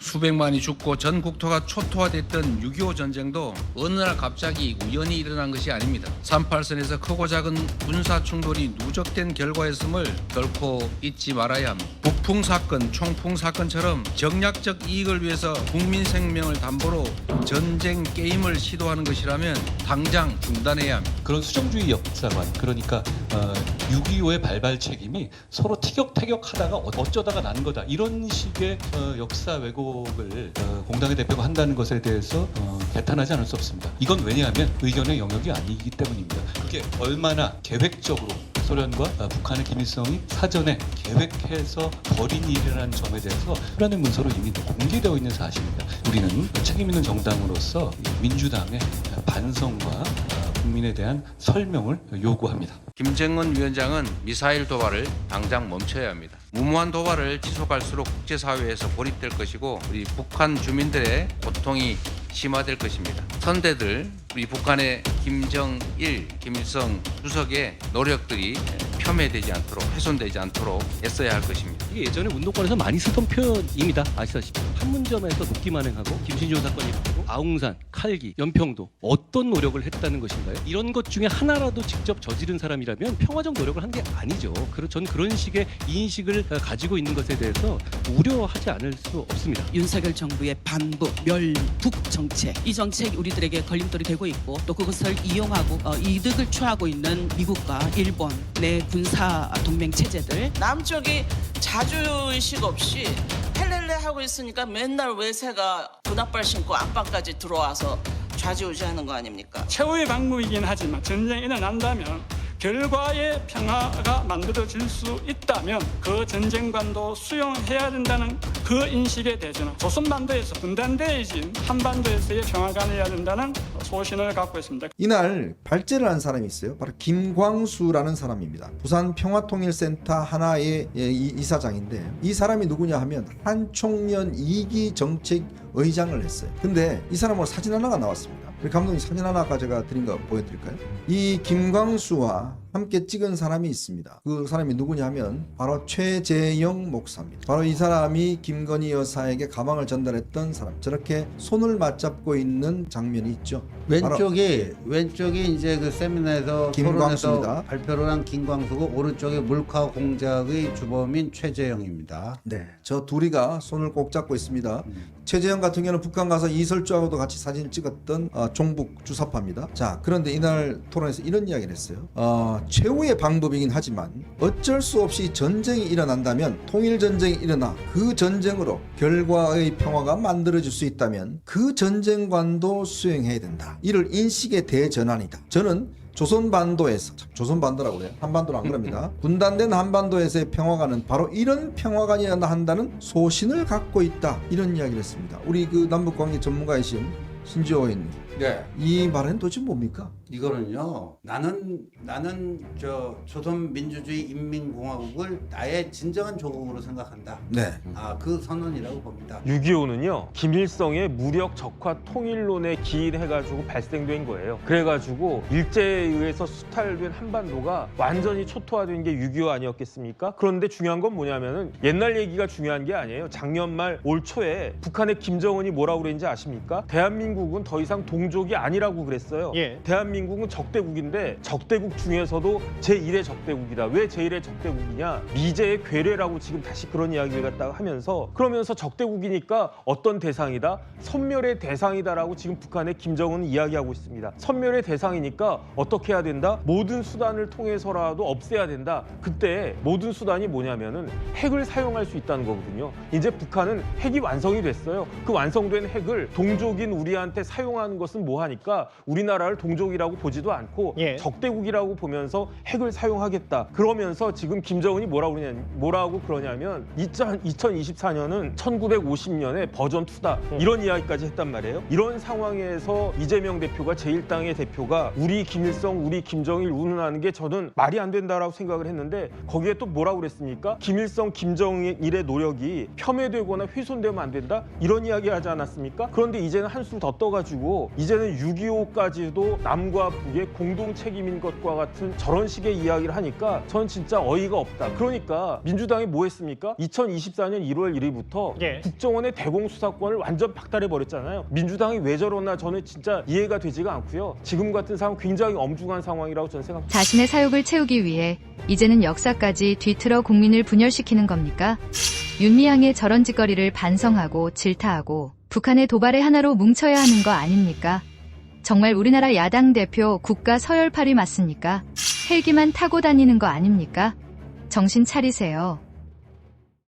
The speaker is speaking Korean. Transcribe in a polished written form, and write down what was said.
수백만이 죽고 전 국토가 초토화됐던 6.25 전쟁도 어느 날 갑자기 우연히 일어난 것이 아닙니다. 38선에서 크고 작은 군사 충돌이 누적된 결과였음을 결코 잊지 말아야 합니다. 북풍 사건, 총풍 사건처럼 정략적 이익을 위해서 국민 생명을 담보로 전쟁 게임을 시도하는 것이라면 당장 중단해야 합니다. 그런 수정주의 역사관, 그러니까 6.25의 발발 책임이 서로 티격태격하다가 어쩌다가 난 거다, 이런 식의 역사 왜곡을 공당의 대표가 한다는 것에 대해서 개탄하지 않을 수 없습니다. 이건 왜냐하면 의견의 영역이 아니기 때문입니다. 그게 얼마나 계획적으로 소련과 북한의 김일성이 사전에 계획해서 벌인 일이라는 점에 대해서 소련의 문서로 이미 공개되어 있는 사실입니다. 우리는 책임 있는 정당으로서 민주당의 반성과 국민에 대한 설명을 요구합니다. 김정은 위원장은 미사일 도발을 당장 멈춰야 합니다. 무모한 도발을 지속할수록 국제사회에서 고립될 것이고 우리 북한 주민들의 고통이 심화될 것입니다. 선대들, 우리 북한의 김정일, 김일성 주석의 노력들이 폄훼되지 않도록, 훼손되지 않도록 애써야 할 것입니다. 이게 예전에 운동권에서 많이 쓰던 표현입니다. 아시다시피 판문점에서 녹기만행하고 김신종 사건이 있고 아웅산, 칼기, 연평도 어떤 노력을 했다는 것인가요? 이런 것 중에 하나라도 직접 저지른 사람이라면 평화적 노력을 한 게 아니죠. 전 그런 식의 인식을 가지고 있는 것에 대해서 우려하지 않을 수 없습니다. 윤석열 정부의 반북, 멸북 정책, 이 정책이 우리들에게 걸림돌이 되고 있고 또 그것을 이용하고 이득을 취하고 있는 미국과 일본 내 군사 동맹 체제들, 남쪽이 자주의식 없이 헬렐레 하고 있으니까 맨날 외세가 분합발 신고 안방까지 들어와서 좌지우지하는 거 아닙니까? 최후의 방법이긴 하지만 전쟁이 일어난다면 결과의 평화가 만들어질 수 있다면 그 전쟁관도 수용해야 된다는 그 인식에 대해서는 조선반도에서 분단되어진 한반도에서의 평화가 내야 된다는 소신을 갖고 있습니다. 이날 발제를 한 사람이 있어요. 바로 김광수라는 사람입니다. 부산 평화통일센터 하나의 이사장인데 이 사람이 누구냐 하면 한총련 2기 정책 의장을 했어요. 근데 이 사람으로 사진 하나가 나왔습니다. 우리 감독님 사진 하나 제가 드린 거 보여드릴까요? 이 김광수와 함께 찍은 사람이 있습니다. 그 사람이 누구냐 하면 바로 최재영 목사입니다. 바로 이 사람이 김건희 여사에게 가방을 전달했던 사람. 저렇게 손을 맞잡고 있는 장면이 있죠. 왼쪽이 이제 그 세미나에서 김광수입니다. 토론에서 발표를 한 김광수고 오른쪽에 몰카 공작의 주범인 최재영입니다. 네, 저 둘이가 손을 꼭 잡고 있습니다. 최재형 같은 경우는 북한 가서 이설주하고도 같이 사진을 찍었던 종북 주사파입니다. 자, 그런데 이날 토론에서 이런 이야기를 했어요. 최후의 방법이긴 하지만 어쩔 수 없이 전쟁이 일어난다면, 통일전쟁이 일어나 그 전쟁으로 결과의 평화가 만들어질 수 있다면 그 전쟁관도 수행해야 된다. 이를 인식의 대전환이다. 저는 조선반도에서, 조선반도라고 그래요. 한반도는 안 그럽니다. 분단된 한반도에서의 평화관은 바로 이런 평화관이어야 한다는 소신을 갖고 있다. 이런 이야기를 했습니다. 우리 그 남북관계 전문가이신 신지호 의원님. 네. 이 말은 도대체 뭡니까? 이거는요. 나는 저 조선민주주의 인민공화국을 나의 진정한 조국으로 생각한다. 네. 그 선언이라고 봅니다. 6.25는요 김일성의 무력 적화 통일론에 기인해가지고 발생된 거예요. 그래가지고 일제에 의해서 수탈된 한반도가 완전히 초토화된 게 6.25 아니었겠습니까? 그런데 중요한 건 뭐냐면은 옛날 얘기가 중요한 게 아니에요. 작년 말 올 초에 북한의 김정은이 뭐라고 그랬는지 아십니까? 대한민국은 더 이상 동족이 아니라고 그랬어요. 대한민국은 적대국인데 적대국 중에서도 제1의 적대국이다. 왜 제1의 적대국이냐? 미제의 괴뢰라고 지금 다시 그런 이야기를 갖다가 하면서, 그러면서 적대국이니까 어떤 대상이다? 섬멸의 대상이다라고 지금 북한의 김정은은 이야기하고 있습니다. 섬멸의 대상이니까 어떻게 해야 된다? 모든 수단을 통해서라도 없애야 된다. 그때 모든 수단이 뭐냐면은 핵을 사용할 수 있다는 거거든요. 이제 북한은 핵이 완성이 됐어요. 그 완성된 핵을 동족인 우리한테 사용하는 것은 뭐 하니까 우리나라를 동족이라고 보지도 않고 적대국이라고 보면서 핵을 사용하겠다. 그러면서 지금 김정은이 뭐라고 그러냐면 2024년은 1950년의 버전 2다. 이런 이야기까지 했단 말이에요. 이런 상황에서 이재명 대표가 제1당의 대표가 우리 김일성, 우리 김정일 운운하는 게 저는 말이 안 된다라고 생각을 했는데, 거기에 또 뭐라고 그랬습니까? 김일성, 김정일의 노력이 폄훼되거나 훼손되면 안 된다? 이런 이야기 하지 않았습니까? 그런데 이제는 한술 더 떠가지고 이제는 6.25까지도 남과 북의 공동 책임인 것과 같은 저런 식의 이야기를 하니까 전 진짜 어이가 없다. 그러니까 민주당이 뭐 했습니까? 2024년 1월 1일부터 국정원의 대공수사권을 완전 박탈해버렸잖아요. 민주당이 왜 저러나 저는 진짜 이해가 되지가 않고요. 지금 같은 상황 굉장히 엄중한 상황이라고 저는 생각합니다. 자신의 사욕을 채우기 위해 이제는 역사까지 뒤틀어 국민을 분열시키는 겁니까? 윤미향의 저런 짓거리를 반성하고 질타하고 북한의 도발의 하나로 뭉쳐야 하는 거 아닙니까? 정말 우리나라 야당 대표 국가 서열팔이 맞습니까? 헬기만 타고 다니는 거 아닙니까? 정신 차리세요.